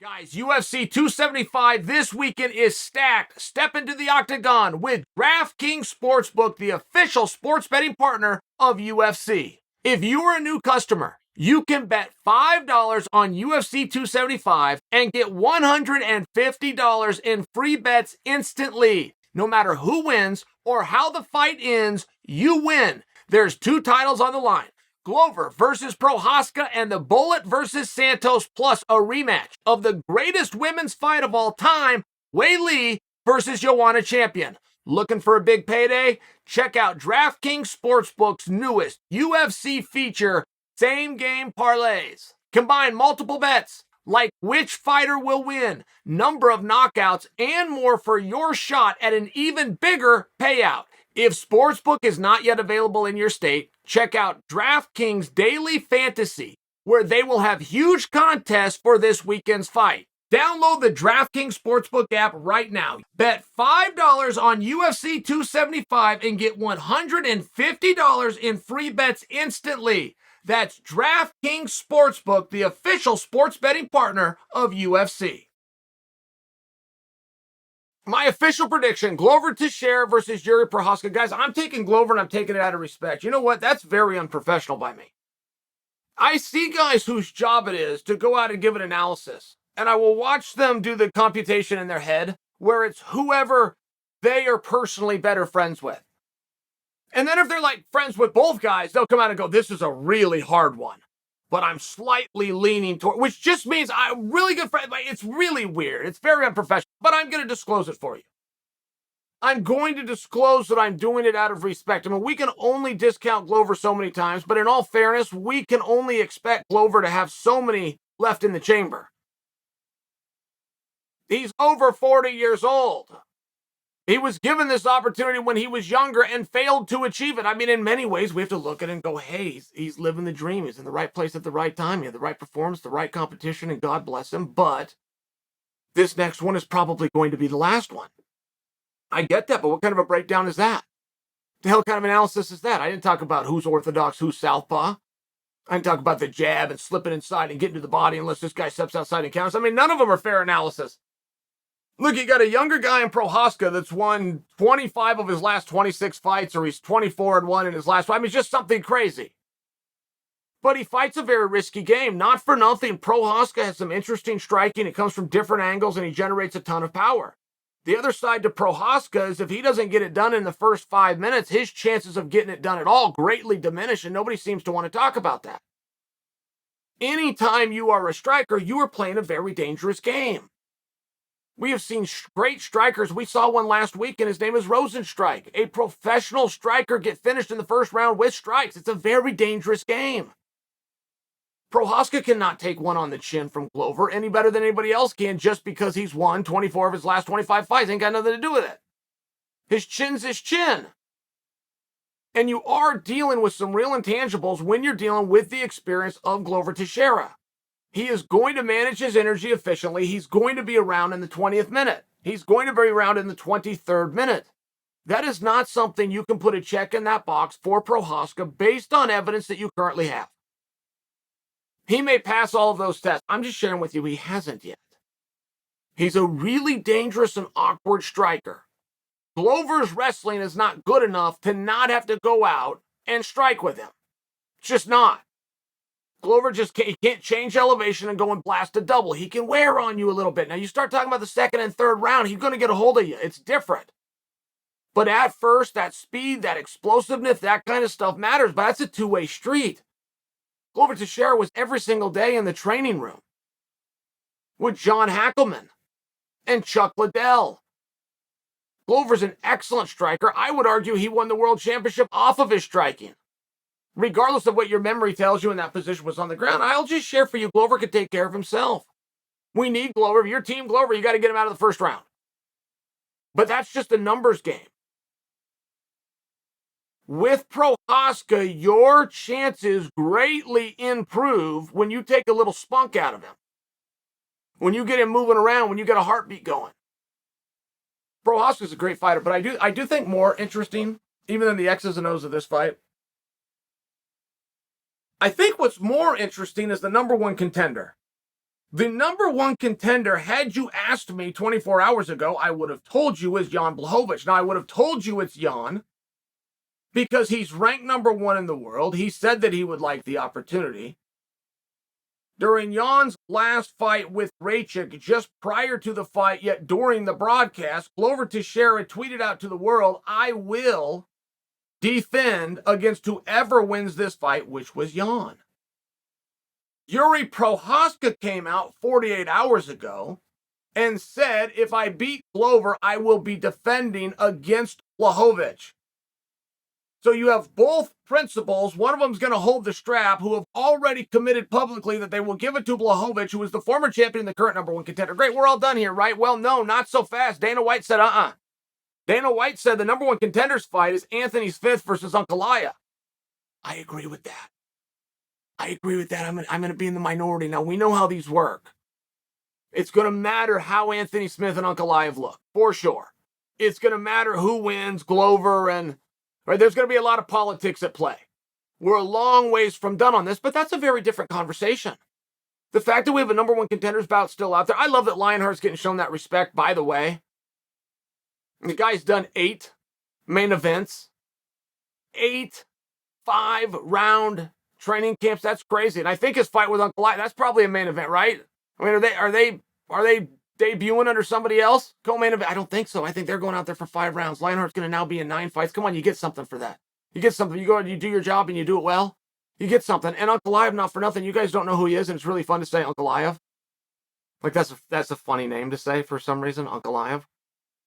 Guys, UFC 275 this weekend is stacked. Step into the octagon with DraftKings Sportsbook, the official sports betting partner of UFC. If you are a new customer, you can bet $5 on UFC 275 and get $150 in free bets instantly. No matter who wins or how the fight ends, you win. There's 2 titles on the line. Glover versus Prochazka and the Bullet versus Santos, plus a rematch of the greatest women's fight of all time, Wei Li versus Joanna Champion. Looking for a big payday? Check out DraftKings Sportsbook's newest UFC feature, Same Game Parlays. Combine multiple bets, like which fighter will win, number of knockouts, and more for your shot at an even bigger payout. If Sportsbook is not yet available in your state, check out DraftKings Daily Fantasy, where they will have huge contests for this weekend's fight. Download the DraftKings Sportsbook app right now. Bet $5 on UFC 275 and get $150 in free bets instantly. That's DraftKings Sportsbook, the official sports betting partner of UFC. My official prediction, Glover Teixeira versus Yuri Prochazka. Guys, I'm taking Glover and I'm taking it out of respect. You know what? That's very unprofessional by me. I see guys whose job it is to go out and give an analysis, and I will watch them do the computation in their head where it's whoever they are personally better friends with. And then if they're like friends with both guys, they'll come out and go, this is a really hard one, but I'm slightly leaning toward, which just means I'm really good friend. It's really weird. It's very unprofessional, but I'm going to disclose it for you. I'm going to disclose that I'm doing it out of respect. I mean, we can only discount Glover so many times, but in all fairness, we can only expect Glover to have so many left in the chamber. He's over 40 years old. He was given this opportunity when he was younger and failed to achieve it. I mean, in many ways, we have to look at it and go, hey, he's living the dream. He's in the right place at the right time. He had the right performance, the right competition, and God bless him. But this next one is probably going to be the last one. I get that, but what kind of a breakdown is that? The hell kind of analysis is that? I didn't talk about who's orthodox, who's southpaw. I didn't talk about the jab and slipping inside and getting to the body unless this guy steps outside and counts. I mean, none of them are fair analysis. Look, you got a younger guy in Prochazka that's won 25 of his last 26 fights, or he's 24-1 in his last fight. I mean, it's just something crazy. But he fights a very risky game. Not for nothing, Prochazka has some interesting striking. It comes from different angles, and he generates a ton of power. The other side to Prochazka is if he doesn't get it done in the first 5 minutes, his chances of getting it done at all greatly diminish, and nobody seems to want to talk about that. Anytime you are a striker, you are playing a very dangerous game. We have seen great strikers. We saw one last week, and his name is Rosenstrike. A professional striker get finished in the first round with strikes. It's a very dangerous game. Prochazka cannot take one on the chin from Glover any better than anybody else can just because he's won 24 of his last 25 fights. Ain't got nothing to do with it. His chin's his chin. And you are dealing with some real intangibles when you're dealing with the experience of Glover Teixeira. He is going to manage his energy efficiently. He's going to be around in the 20th minute. He's going to be around in the 23rd minute. That is not something you can put a check in that box for Prochazka based on evidence that you currently have. He may pass all of those tests. I'm just sharing with you, he hasn't yet. He's a really dangerous and awkward striker. Glover's wrestling is not good enough to not have to go out and strike with him. It's just not. Glover he can't change elevation and go and blast a double. He can wear on you a little bit. Now, you start talking about the second and third round, he's going to get a hold of you. It's different. But at first, that speed, that explosiveness, that kind of stuff matters, but that's a two-way street. Glover Teixeira was every single day in the training room with John Hackleman and Chuck Liddell. Glover's an excellent striker. I would argue he won the world championship off of his striking. Regardless of what your memory tells you in that position was on the ground, I'll just share for you, Glover could take care of himself. We need Glover. If you're Team Glover, you got to get him out of the first round. But that's just a numbers game. With Prochazka, your chances greatly improve when you take a little spunk out of him. When you get him moving around, when you get a heartbeat going. Prochazka's a great fighter, but I do think more interesting, even than the X's and O's of this fight, I think what's more interesting is the number one contender. The number one contender, had you asked me 24 hours ago, I would have told you is Jan Blachowicz. Now, I would have told you it's Jan because he's ranked number one in the world. He said that he would like the opportunity. During Jan's last fight with Raychik, just prior to the fight, yet during the broadcast, Glover Teixeira tweeted out to the world, "I will defend against whoever wins this fight," which was Jan. Yuri Prochazka came out 48 hours ago and said, "If I beat Glover, I will be defending against Blachowicz." So you have both principals. One of them is going to hold the strap, who have already committed publicly that they will give it to Blachowicz, who is the former champion and the current number one contender. Great, we're all done here, right? Well, no, not so fast. Dana White said, Dana White said the number one contenders fight is Anthony Smith versus Ankalaev. I agree with that. I'm going to be in the minority. Now, we know how these work. It's going to matter how Anthony Smith and Ankalaev look, for sure. It's going to matter who wins, Glover, and right, there's going to be a lot of politics at play. We're a long ways from done on this, but that's a very different conversation. The fact that we have a number one contenders bout still out there. I love that Lionheart's getting shown that respect, by the way. The guy's done 8 main events, 8 5-round training camps. That's crazy. And I think his fight with Ankalaev, that's probably a main event, right? I mean, are they debuting under somebody else? Co-main event? I don't think so. I think they're going out there for 5 rounds. Lionheart's going to now be in 9 fights. Come on, you get something for that. You get something. You go and you do your job and you do it well. You get something. And Ankalaev, not for nothing. You guys don't know who he is, and it's really fun to say Ankalaev. Like that's a funny name to say for some reason, Ankalaev.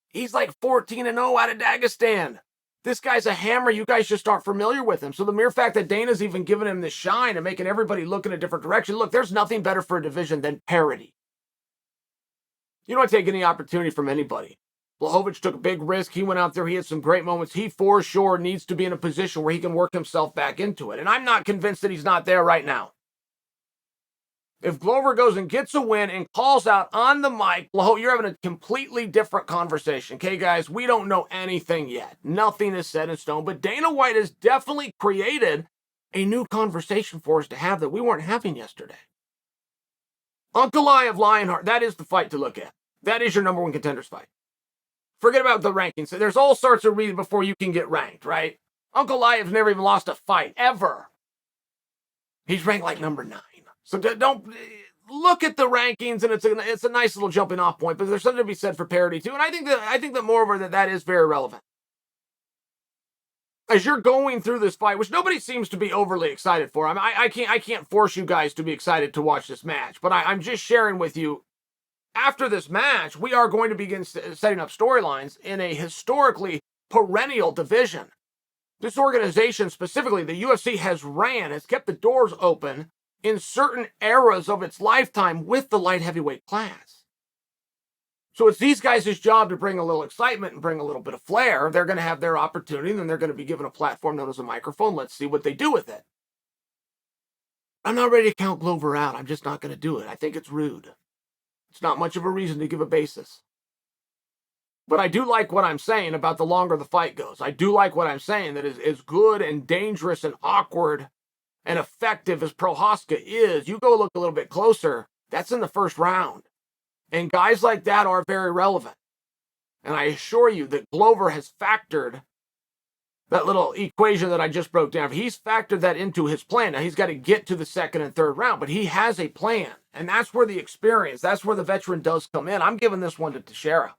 He's like 14-0 out of Dagestan. This guy's a hammer. You guys just aren't familiar with him. So the mere fact that Dana's even giving him the shine and making everybody look in a different direction. Look, there's nothing better for a division than parity. You don't take any opportunity from anybody. Blachowicz took a big risk. He went out there. He had some great moments. He for sure needs to be in a position where he can work himself back into it. And I'm not convinced that he's not there right now. If Glover goes and gets a win and calls out on the mic, you're having a completely different conversation. Okay, guys, we don't know anything yet. Nothing is set in stone, but Dana White has definitely created a new conversation for us to have that we weren't having yesterday. Ankalaev Lionheart, that is the fight to look at. That is your number one contenders fight. Forget about the rankings. There's all sorts of reasons before you can get ranked, right? Ankalaev's never even lost a fight, ever. He's ranked like number 9. So don't look at the rankings, and it's a nice little jumping off point, but there's something to be said for parity too. And I think that moreover that is very relevant. As you're going through this fight, which nobody seems to be overly excited for. I can't force you guys to be excited to watch this match, but I'm just sharing with you. After this match, we are going to begin setting up storylines in a historically perennial division. This organization specifically, the UFC, has kept the doors open in certain eras of its lifetime with the light heavyweight class. So it's these guys' job to bring a little excitement and bring a little bit of flair. They're going to have their opportunity, and then they're going to be given a platform known as a microphone. Let's see what they do with it. I'm not ready to count Glover out. I'm just not going to do it. I think it's rude. It's not much of a reason to give a basis. But I do like what I'm saying about the longer the fight goes. I do like what I'm saying, that is as good and dangerous and awkward and effective as Prochazka is, you go look a little bit closer, that's in the first round. And guys like that are very relevant. And I assure you that Glover has factored that little equation that I just broke down. He's factored that into his plan. Now, he's got to get to the second and third round, but he has a plan. And that's where the experience, that's where the veteran does come in. I'm giving this one to Teixeira.